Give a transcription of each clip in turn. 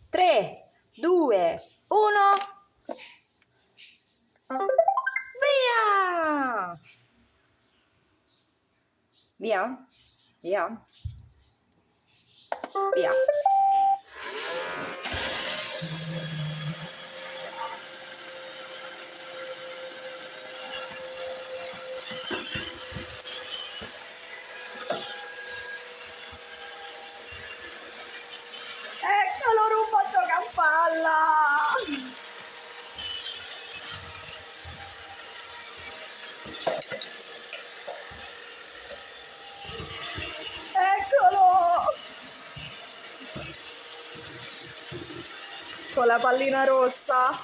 3, 2, 1. Via! Via? Via? Via. Eccolo, Rumba gioca a palla! Eccolo! Con la pallina rossa.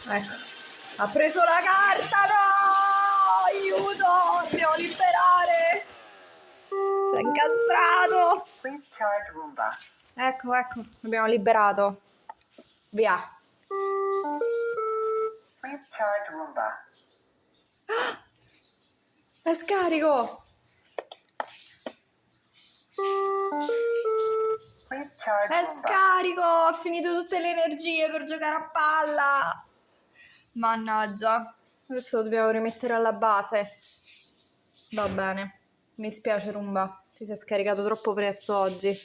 Ecco, ha preso la carta, no! Aiuto, dobbiamo liberare! Si è incastrato! Please charge Roomba. Ecco, l'abbiamo liberato. Via. Please charge Roomba. È scarico! Please charge È Roomba. scarico! Ho finito tutte le energie per giocare a palla! Mannaggia, adesso lo dobbiamo rimettere alla base. Va bene, mi spiace Rumba, ti sei scaricato troppo presto oggi.